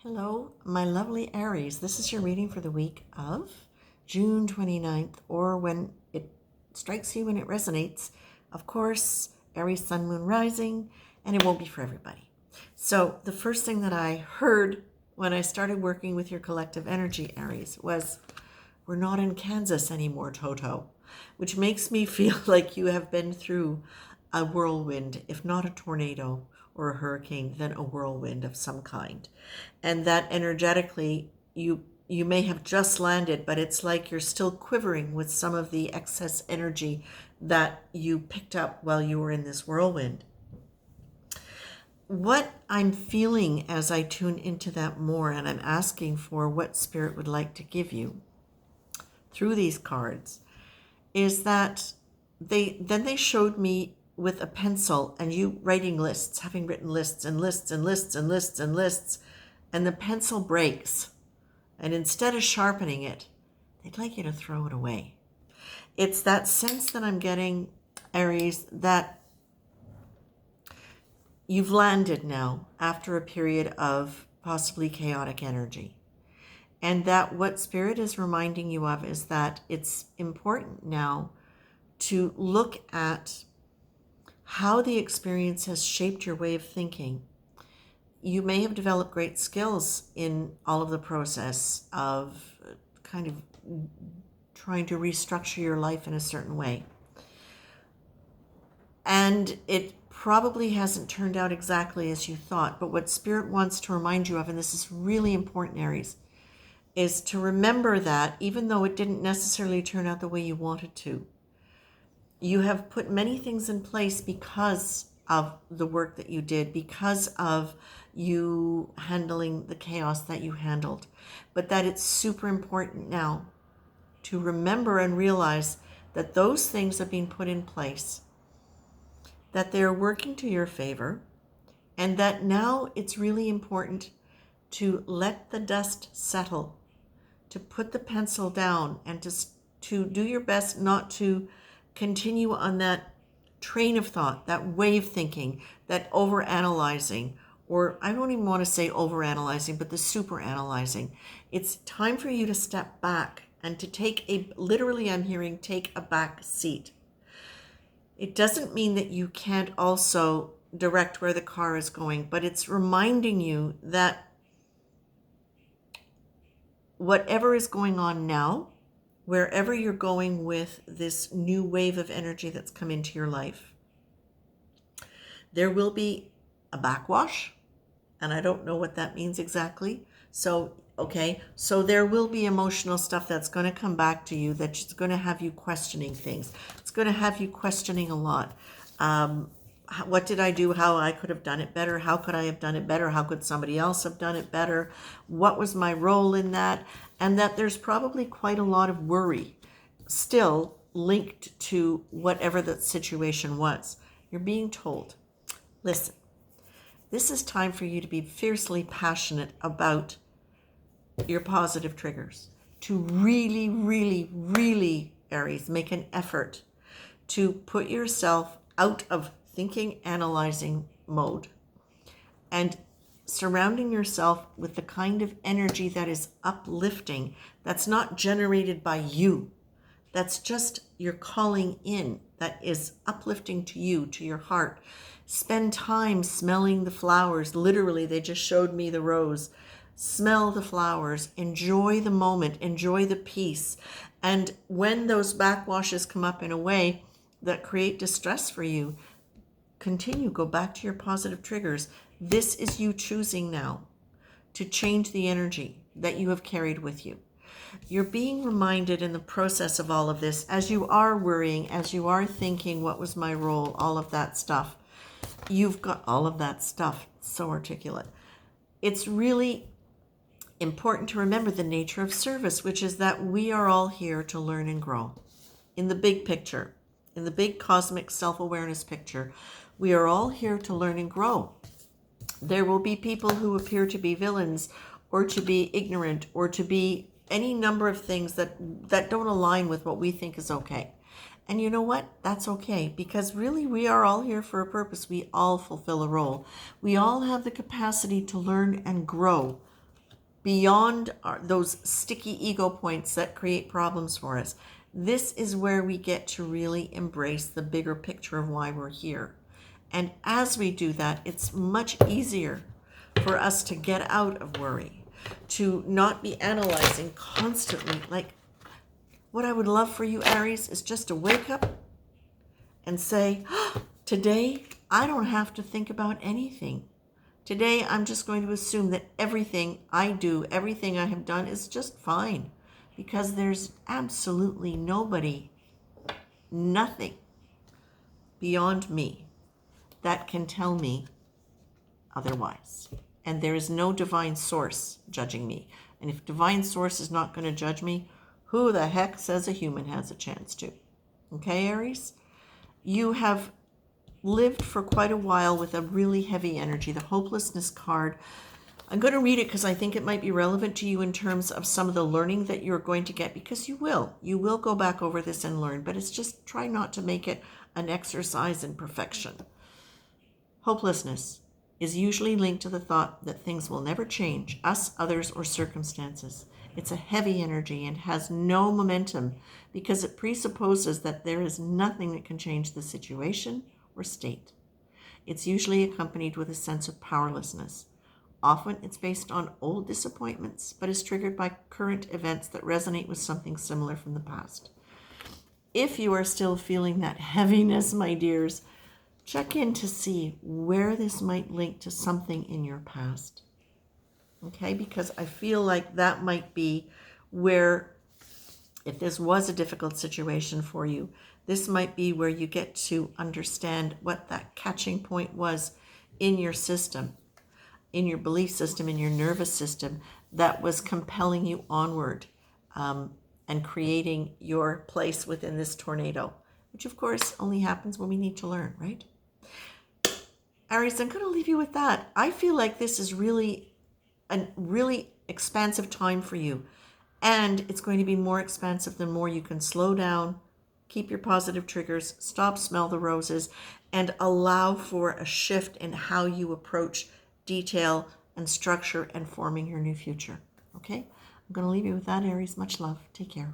Hello, my lovely Aries. This is your reading for the week of June 29th, or when it strikes you, when it resonates. Of course, Aries, Sun, Moon, Rising, and it won't be for everybody. So the first thing that I heard when I started working with your collective energy, Aries, was we're not in Kansas anymore, Toto, which makes me feel like you have been through a whirlwind, if not a tornado or a hurricane, then a whirlwind of some kind. And that energetically, you may have just landed, but it's like you're still quivering with some of the excess energy that you picked up while you were in this whirlwind. What I'm feeling as I tune into that more, and I'm asking for what Spirit would like to give you through these cards, is that they showed me with a pencil and you writing lists, having written lists and lists and lists and lists and lists, and the pencil breaks. And instead of sharpening it, they'd like you to throw it away. It's that sense that I'm getting, Aries, that you've landed now after a period of possibly chaotic energy. And that what Spirit is reminding you of is that it's important now to look at how the experience has shaped your way of thinking. You may have developed great skills in all of the process of kind of trying to restructure your life in a certain way. And it probably hasn't turned out exactly as you thought. But what Spirit wants to remind you of, and this is really important, Aries, is to remember that even though it didn't necessarily turn out the way you wanted to, you have put many things in place because of the work that you did, because of you handling the chaos that you handled. But that it's super important now to remember and realize that those things have been put in place, that they're working to your favor, and that now it's really important to let the dust settle, to put the pencil down, and to do your best not to continue on that train of thought, that wave thinking, that overanalyzing, or I don't even want to say overanalyzing, but the super analyzing. It's time for you to step back and to take literally I'm hearing take a back seat. It doesn't mean that you can't also direct where the car is going, but it's reminding you that whatever is going on now, wherever you're going with this new wave of energy that's come into your life, there will be a backwash, and I don't know what that means exactly. So there will be emotional stuff that's going to come back to you, that's going to have you questioning things. It's going to have you questioning a lot. What did I do? How I could have done it better? How could I have done it better? How could somebody else have done it better? What was my role in that? And that there's probably quite a lot of worry still linked to whatever the situation was. You're being told, listen, this is time for you to be fiercely passionate about your positive triggers, to really, really, really, Aries, make an effort to put yourself out of thinking, analyzing mode and surrounding yourself with the kind of energy that is uplifting, that's not generated by you, that's just your calling in, that is uplifting to you, to your heart. Spend time smelling the flowers. Literally, they just showed me the rose. Smell the flowers, enjoy the moment, enjoy the peace. And when those backwashes come up in a way that create distress for you, continue, go back to your positive triggers. This is you choosing now to change the energy that you have carried with you. You're being reminded in the process of all of this, as you are worrying, as you are thinking, what was my role, all of that stuff. You've got all of that stuff, so articulate. It's really important to remember the nature of service, which is that we are all here to learn and grow. In the big picture, in the big cosmic self-awareness picture, we are all here to learn and grow. There will be people who appear to be villains or to be ignorant or to be any number of things that don't align with what we think is okay. And you know what? That's okay, because really we are all here for a purpose. We all fulfill a role. We all have the capacity to learn and grow beyond those sticky ego points that create problems for us. This is where we get to really embrace the bigger picture of why we're here. And as we do that, it's much easier for us to get out of worry, to not be analyzing constantly. Like, what I would love for you, Aries, is just to wake up and say, oh, today I don't have to think about anything. Today I'm just going to assume that everything I do, everything I have done is just fine, because there's absolutely nobody, nothing beyond me that can tell me otherwise. And there is no divine source judging me. And if divine source is not going to judge me, who the heck says a human has a chance to? Okay, Aries? You have lived for quite a while with a really heavy energy, the hopelessness card. I'm going to read it because I think it might be relevant to you in terms of some of the learning that you're going to get, because you will go back over this and learn, but it's just try not to make it an exercise in perfection. Hopelessness is usually linked to the thought that things will never change, us, others, or circumstances. It's a heavy energy and has no momentum because it presupposes that there is nothing that can change the situation or state. It's usually accompanied with a sense of powerlessness. Often it's based on old disappointments, but is triggered by current events that resonate with something similar from the past. If you are still feeling that heaviness, my dears, check in to see where this might link to something in your past. Okay, because I feel like that might be where, if this was a difficult situation for you, this might be where you get to understand what that catching point was in your system, in your belief system, in your nervous system, that was compelling you onward and creating your place within this tornado, which of course only happens when we need to learn, right? Aries, I'm going to leave you with that. I feel like this is really a really expansive time for you. And it's going to be more expansive the more you can slow down, keep your positive triggers, stop, smell the roses, and allow for a shift in how you approach detail and structure and forming your new future. Okay? I'm going to leave you with that, Aries. Much love. Take care.